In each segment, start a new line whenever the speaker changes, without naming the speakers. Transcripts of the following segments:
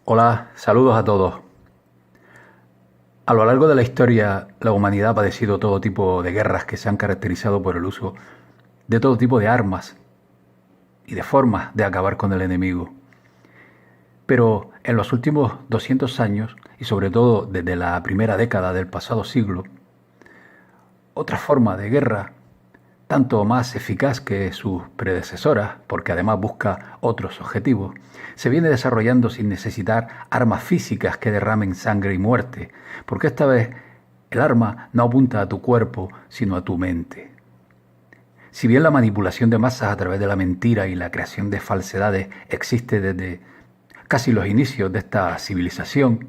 Hola, saludos a todos. A lo largo de la historia, la humanidad ha padecido todo tipo de guerras que se han caracterizado por el uso de todo tipo de armas y de formas de acabar con el enemigo. Pero en los últimos 200 años, y sobre todo desde la primera década del pasado siglo, otra forma de guerra, tanto más eficaz que sus predecesoras, porque además busca otros objetivos, se viene desarrollando sin necesitar armas físicas que derramen sangre y muerte, porque esta vez el arma no apunta a tu cuerpo, sino a tu mente. Si bien la manipulación de masas a través de la mentira y la creación de falsedades existe desde casi los inicios de esta civilización,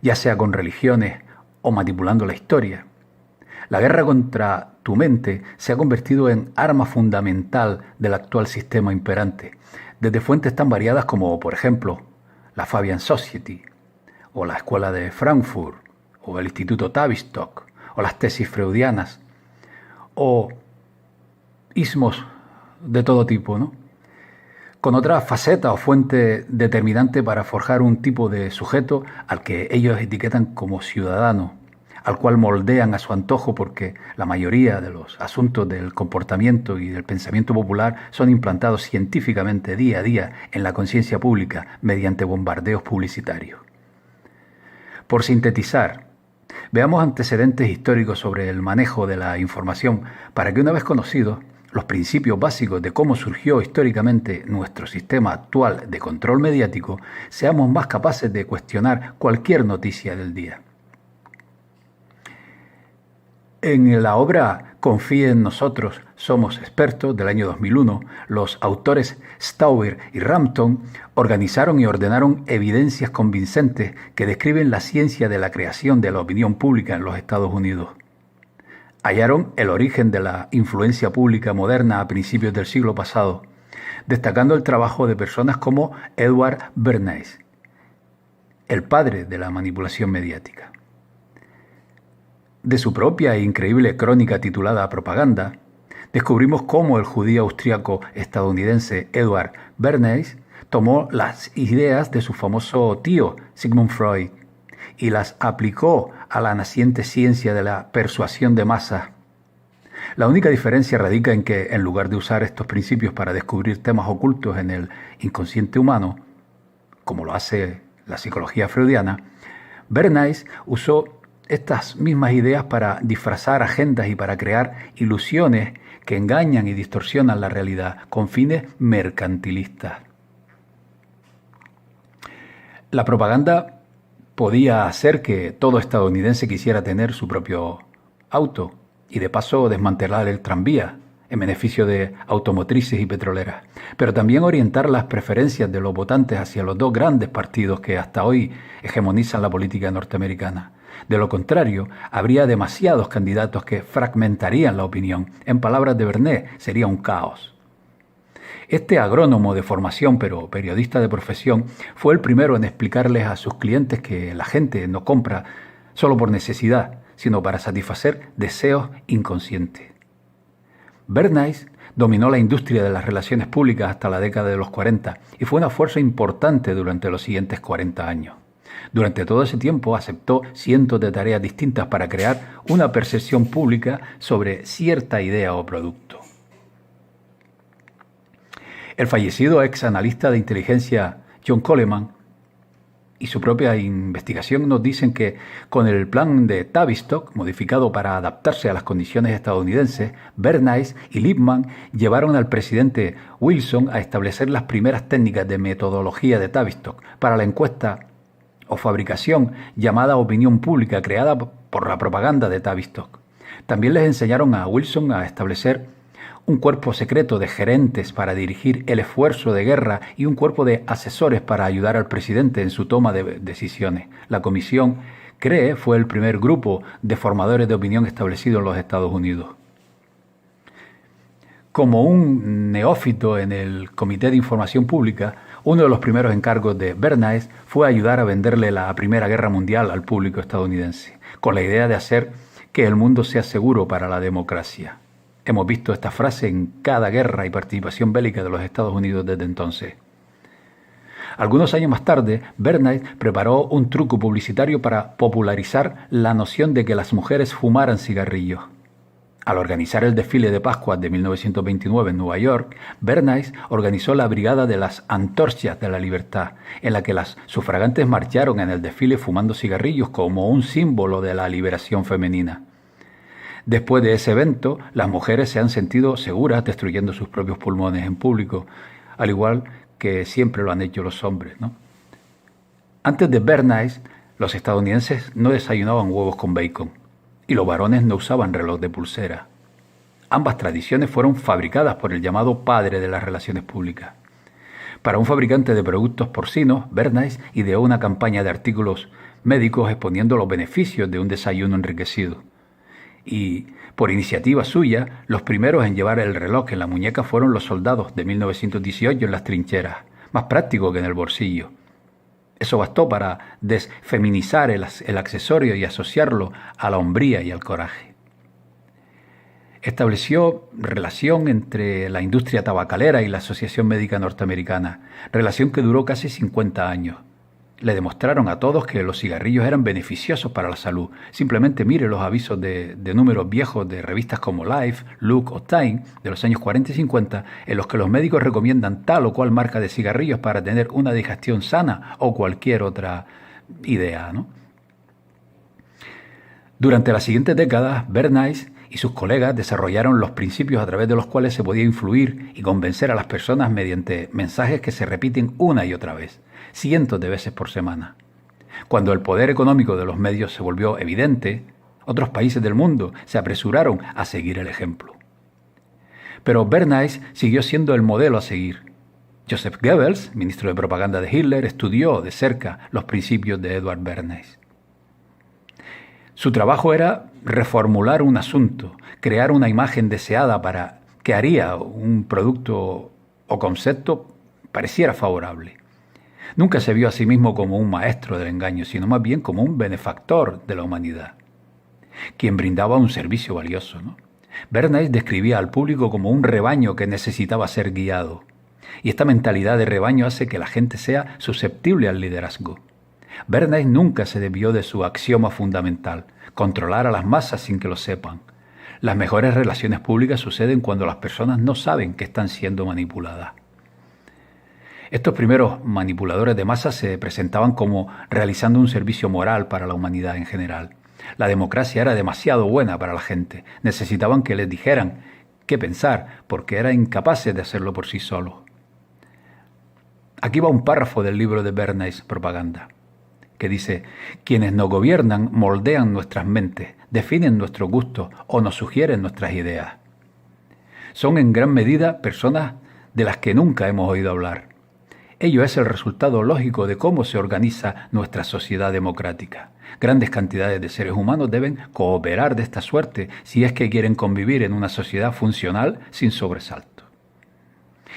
ya sea con religiones o manipulando la historia, la guerra contra tu mente se ha convertido en arma fundamental del actual sistema imperante, desde fuentes tan variadas como, por ejemplo, la Fabian Society, o la Escuela de Frankfurt, o el Instituto Tavistock, o las tesis freudianas, o ismos de todo tipo, ¿no? Con otra faceta o fuente determinante para forjar un tipo de sujeto al que ellos etiquetan como ciudadano, al cual moldean a su antojo porque la mayoría de los asuntos del comportamiento y del pensamiento popular son implantados científicamente día a día en la conciencia pública mediante bombardeos publicitarios. Por sintetizar, veamos antecedentes históricos sobre el manejo de la información para que una vez conocidos los principios básicos de cómo surgió históricamente nuestro sistema actual de control mediático, seamos más capaces de cuestionar cualquier noticia del día. En la obra Confíe en nosotros, somos expertos del año 2001, los autores Stauber y Rampton organizaron y ordenaron evidencias convincentes que describen la ciencia de la creación de la opinión pública en los Estados Unidos. Hallaron el origen de la influencia pública moderna a principios del siglo pasado, destacando el trabajo de personas como Edward Bernays, el padre de la manipulación mediática. De su propia e increíble crónica titulada Propaganda, descubrimos cómo el judío austríaco estadounidense Edward Bernays tomó las ideas de su famoso tío Sigmund Freud y las aplicó a la naciente ciencia de la persuasión de masas. La única diferencia radica en que, en lugar de usar estos principios para descubrir temas ocultos en el inconsciente humano, como lo hace la psicología freudiana, Bernays usó estas mismas ideas para disfrazar agendas y para crear ilusiones que engañan y distorsionan la realidad con fines mercantilistas. La propaganda podía hacer que todo estadounidense quisiera tener su propio auto y de paso desmantelar el tranvía en beneficio de automotrices y petroleras, pero también orientar las preferencias de los votantes hacia los dos grandes partidos que hasta hoy hegemonizan la política norteamericana. De lo contrario, habría demasiados candidatos que fragmentarían la opinión. En palabras de Bernays, sería un caos. Este agrónomo de formación, pero periodista de profesión, fue el primero en explicarles a sus clientes que la gente no compra solo por necesidad, sino para satisfacer deseos inconscientes. Bernays dominó la industria de las relaciones públicas hasta la década de los 40 y fue una fuerza importante durante los siguientes 40 años. Durante todo ese tiempo aceptó cientos de tareas distintas para crear una percepción pública sobre cierta idea o producto. El fallecido ex analista de inteligencia John Coleman y su propia investigación nos dicen que con el plan de Tavistock, modificado para adaptarse a las condiciones estadounidenses, Bernays y Lippmann llevaron al presidente Wilson a establecer las primeras técnicas de metodología de Tavistock para la encuesta o fabricación llamada opinión pública creada por la propaganda de Tavistock. También les enseñaron a Wilson a establecer un cuerpo secreto de gerentes para dirigir el esfuerzo de guerra y un cuerpo de asesores para ayudar al presidente en su toma de decisiones. La comisión CREE fue el primer grupo de formadores de opinión establecido en los Estados Unidos. Como un neófito en el Comité de Información Pública, uno de los primeros encargos de Bernays fue ayudar a venderle la Primera Guerra Mundial al público estadounidense, con la idea de hacer que el mundo sea seguro para la democracia. Hemos visto esta frase en cada guerra y participación bélica de los Estados Unidos desde entonces. Algunos años más tarde, Bernays preparó un truco publicitario para popularizar la noción de que las mujeres fumaran cigarrillos. Al organizar el desfile de Pascua de 1929 en Nueva York, Bernays organizó la Brigada de las Antorchas de la Libertad, en la que las sufragantes marcharon en el desfile fumando cigarrillos como un símbolo de la liberación femenina. Después de ese evento, las mujeres se han sentido seguras destruyendo sus propios pulmones en público, al igual que siempre lo han hecho los hombres, ¿no? Antes de Bernays, los estadounidenses no desayunaban huevos con bacon y los varones no usaban reloj de pulsera. Ambas tradiciones fueron fabricadas por el llamado padre de las relaciones públicas. Para un fabricante de productos porcinos, Bernays ideó una campaña de artículos médicos exponiendo los beneficios de un desayuno enriquecido. Y, por iniciativa suya, los primeros en llevar el reloj en la muñeca fueron los soldados de 1918 en las trincheras, más práctico que en el bolsillo. Eso bastó para desfeminizar el accesorio y asociarlo a la hombría y al coraje. Estableció relación entre la industria tabacalera y la Asociación Médica Norteamericana, relación que duró casi 50 años. Le demostraron a todos que los cigarrillos eran beneficiosos para la salud. Simplemente mire los avisos de números viejos de revistas como Life, Look o Time de los años 40 y 50, en los que los médicos recomiendan tal o cual marca de cigarrillos para tener una digestión sana o cualquier otra idea, ¿no? Durante las siguientes décadas, Bernays y sus colegas desarrollaron los principios a través de los cuales se podía influir y convencer a las personas mediante mensajes que se repiten una y otra vez, cientos de veces por semana. Cuando el poder económico de los medios se volvió evidente, otros países del mundo se apresuraron a seguir el ejemplo. Pero Bernays siguió siendo el modelo a seguir. Joseph Goebbels, ministro de propaganda de Hitler, estudió de cerca los principios de Edward Bernays. Su trabajo era reformular un asunto, crear una imagen deseada para que haría un producto o concepto pareciera favorable. Nunca se vio a sí mismo como un maestro del engaño, sino más bien como un benefactor de la humanidad, quien brindaba un servicio valioso, ¿no? Bernays describía al público como un rebaño que necesitaba ser guiado, y esta mentalidad de rebaño hace que la gente sea susceptible al liderazgo. Bernays nunca se desvió de su axioma fundamental, controlar a las masas sin que lo sepan. Las mejores relaciones públicas suceden cuando las personas no saben que están siendo manipuladas. Estos primeros manipuladores de masas se presentaban como realizando un servicio moral para la humanidad en general. La democracia era demasiado buena para la gente. Necesitaban que les dijeran qué pensar, porque eran incapaces de hacerlo por sí solos. Aquí va un párrafo del libro de Bernays, Propaganda, que dice: quienes nos gobiernan moldean nuestras mentes, definen nuestros gustos o nos sugieren nuestras ideas. Son en gran medida personas de las que nunca hemos oído hablar. Ello es el resultado lógico de cómo se organiza nuestra sociedad democrática. Grandes cantidades de seres humanos deben cooperar de esta suerte si es que quieren convivir en una sociedad funcional sin sobresalto.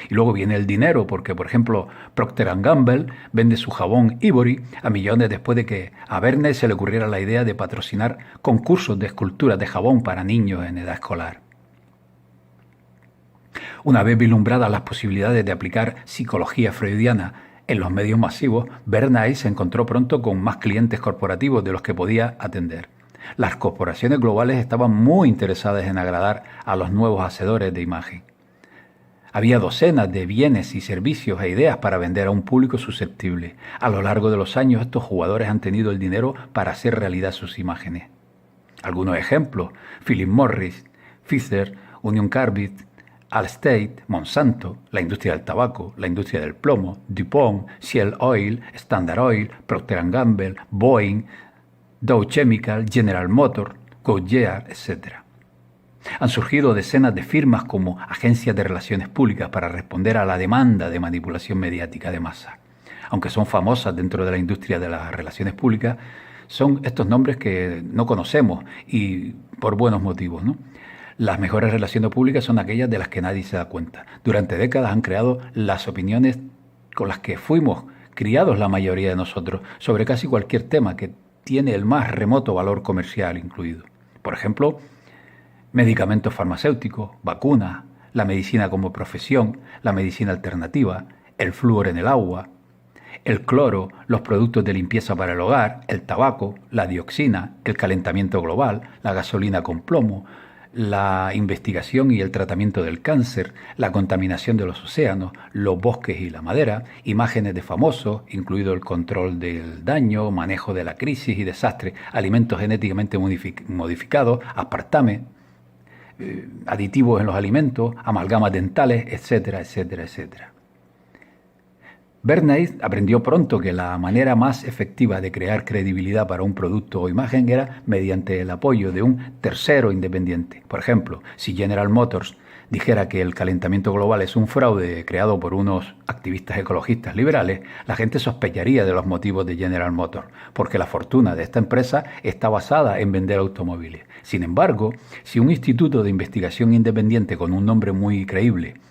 Y luego viene el dinero, porque, por ejemplo, Procter & Gamble vende su jabón Ivory a millones después de que a Bernays se le ocurriera la idea de patrocinar concursos de esculturas de jabón para niños en edad escolar. Una vez vislumbradas las posibilidades de aplicar psicología freudiana en los medios masivos, Bernays se encontró pronto con más clientes corporativos de los que podía atender. Las corporaciones globales estaban muy interesadas en agradar a los nuevos hacedores de imagen. Había docenas de bienes y servicios e ideas para vender a un público susceptible. A lo largo de los años, estos jugadores han tenido el dinero para hacer realidad sus imágenes. Algunos ejemplos: Philip Morris, Pfizer, Union Carbide, Allstate, Monsanto, la industria del tabaco, la industria del plomo, DuPont, Shell Oil, Standard Oil, Procter & Gamble, Boeing, Dow Chemical, General Motors, Goodyear, etc. Han surgido decenas de firmas como agencias de relaciones públicas para responder a la demanda de manipulación mediática de masa. Aunque son famosas dentro de la industria de las relaciones públicas, son estos nombres que no conocemos y por buenos motivos, ¿no? Las mejores relaciones públicas son aquellas de las que nadie se da cuenta. Durante décadas han creado las opiniones con las que fuimos criados la mayoría de nosotros sobre casi cualquier tema que tiene el más remoto valor comercial incluido. Por ejemplo, medicamentos farmacéuticos, vacunas, la medicina como profesión, la medicina alternativa, el flúor en el agua. el cloro, los productos de limpieza para el hogar, el tabaco, la dioxina, el calentamiento global, la gasolina con plomo, la investigación y el tratamiento del cáncer, la contaminación de los océanos, los bosques y la madera, imágenes de famosos, incluido el control del daño, manejo de la crisis y desastre, alimentos genéticamente modificados, aspartame, aditivos en los alimentos, amalgamas dentales, etcétera, etcétera, etcétera. Bernays aprendió pronto que la manera más efectiva de crear credibilidad para un producto o imagen era mediante el apoyo de un tercero independiente. Por ejemplo, si General Motors dijera que el calentamiento global es un fraude creado por unos activistas ecologistas liberales, la gente sospecharía de los motivos de General Motors, porque la fortuna de esta empresa está basada en vender automóviles. Sin embargo, si un instituto de investigación independiente con un nombre muy creíble,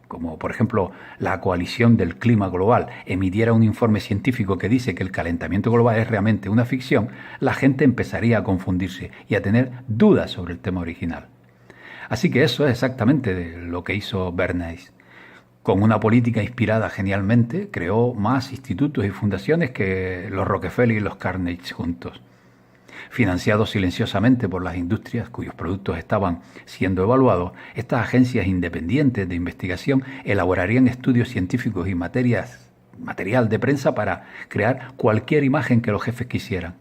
como por ejemplo la Coalición del Clima Global, emitiera un informe científico que dice que el calentamiento global es realmente una ficción, la gente empezaría a confundirse y a tener dudas sobre el tema original. Así que eso es exactamente lo que hizo Bernays. Con una política inspirada genialmente, creó más institutos y fundaciones que los Rockefeller y los Carnegie juntos. Financiados silenciosamente por las industrias cuyos productos estaban siendo evaluados, estas agencias independientes de investigación elaborarían estudios científicos y material de prensa para crear cualquier imagen que los jefes quisieran.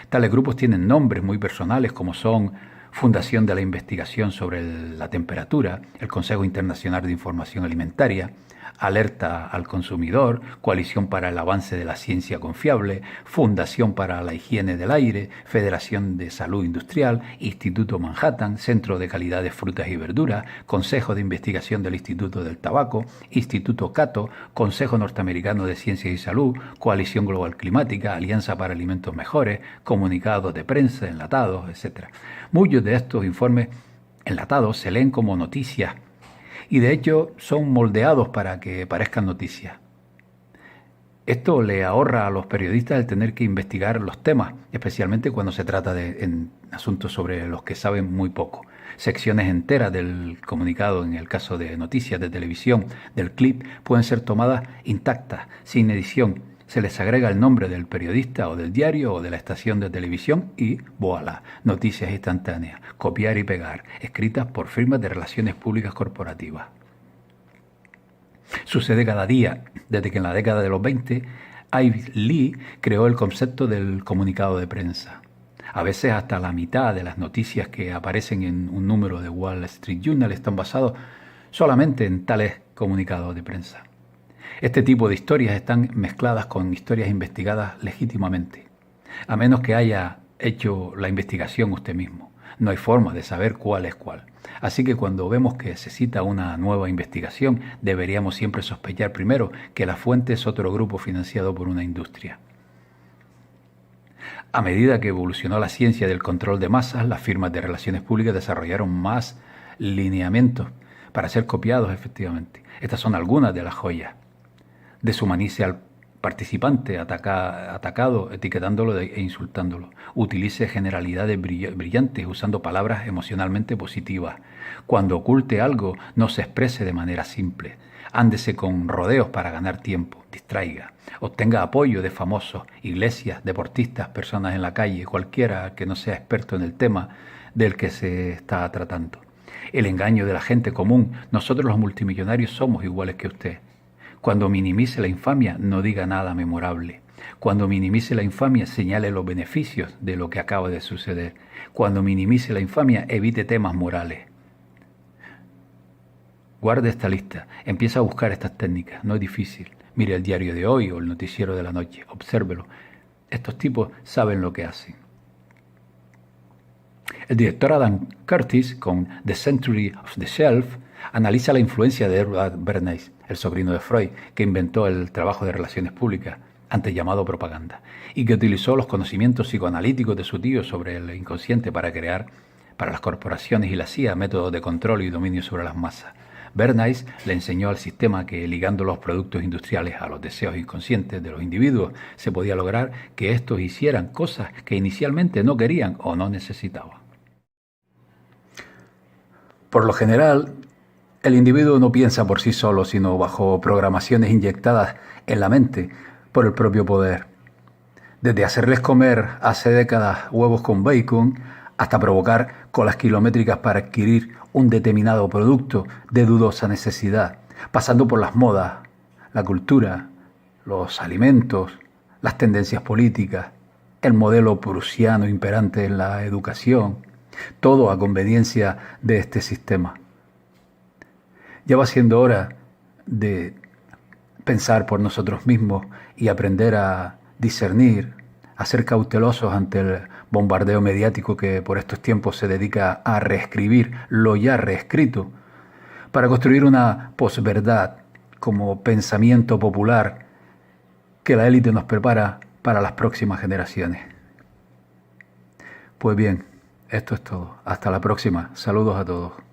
Tales grupos tienen nombres muy personales como son Fundación de la Investigación sobre la Temperatura, el Consejo Internacional de Información Alimentaria, Alerta al Consumidor, Coalición para el Avance de la Ciencia Confiable, Fundación para la Higiene del Aire, Federación de Salud Industrial, Instituto Manhattan, Centro de Calidad de Frutas y Verduras, Consejo de Investigación del Instituto del Tabaco, Instituto Cato, Consejo Norteamericano de Ciencia y Salud, Coalición Global Climática, Alianza para Alimentos Mejores, comunicados de prensa, enlatados, etc. Muchos de estos informes enlatados se leen como noticias y de hecho son moldeados para que parezcan noticias. Esto le ahorra a los periodistas el tener que investigar los temas, especialmente cuando se trata de asuntos sobre los que saben muy poco. Secciones enteras del comunicado, en el caso de noticias de televisión, del clip, pueden ser tomadas intactas, sin edición. Se les agrega el nombre del periodista o del diario o de la estación de televisión y voilà, noticias instantáneas, copiar y pegar, escritas por firmas de relaciones públicas corporativas. Sucede cada día, desde que en la década de los 20, Ivy Lee creó el concepto del comunicado de prensa. A veces hasta la mitad de las noticias que aparecen en un número de Wall Street Journal están basados solamente en tales comunicados de prensa. Este tipo de historias están mezcladas con historias investigadas legítimamente, a menos que haya hecho la investigación usted mismo. No hay forma de saber cuál es cuál. Así que cuando vemos que se cita una nueva investigación, deberíamos siempre sospechar primero que la fuente es otro grupo financiado por una industria. A medida que evolucionó la ciencia del control de masas, las firmas de relaciones públicas desarrollaron más lineamientos para ser copiados efectivamente. Estas son algunas de las joyas. Deshumanice al participante atacado, etiquetándolo e insultándolo. Utilice generalidades brillantes usando palabras emocionalmente positivas. Cuando oculte algo, no se exprese de manera simple. Ándese con rodeos para ganar tiempo. Distraiga. Obtenga apoyo de famosos, iglesias, deportistas, personas en la calle, cualquiera que no sea experto en el tema del que se está tratando. El engaño de la gente común. Nosotros los multimillonarios somos iguales que usted. Cuando minimice la infamia, no diga nada memorable. Cuando minimice la infamia, señale los beneficios de lo que acaba de suceder. Cuando minimice la infamia, evite temas morales. Guarde esta lista. Empieza a buscar estas técnicas. No es difícil. Mire el diario de hoy o el noticiero de la noche. Obsérvelo. Estos tipos saben lo que hacen. El director Adam Curtis, con The Century of the Shelf, analiza la influencia de Edward Bernays, el sobrino de Freud, que inventó el trabajo de relaciones públicas, antes llamado propaganda, y que utilizó los conocimientos psicoanalíticos de su tío sobre el inconsciente para crear, para las corporaciones y la CIA, métodos de control y dominio sobre las masas. Bernays le enseñó al sistema que, ligando los productos industriales a los deseos inconscientes de los individuos, se podía lograr que estos hicieran cosas que inicialmente no querían o no necesitaban. Por lo general, el individuo no piensa por sí solo, sino bajo programaciones inyectadas en la mente por el propio poder. Desde hacerles comer hace décadas huevos con bacon hasta provocar colas kilométricas para adquirir un determinado producto de dudosa necesidad, pasando por las modas, la cultura, los alimentos, las tendencias políticas, el modelo prusiano imperante en la educación, todo a conveniencia de este sistema. Ya va siendo hora de pensar por nosotros mismos y aprender a discernir, a ser cautelosos ante el bombardeo mediático que por estos tiempos se dedica a reescribir lo ya reescrito, para construir una posverdad como pensamiento popular que la élite nos prepara para las próximas generaciones. Pues bien, esto es todo. Hasta la próxima. Saludos a todos.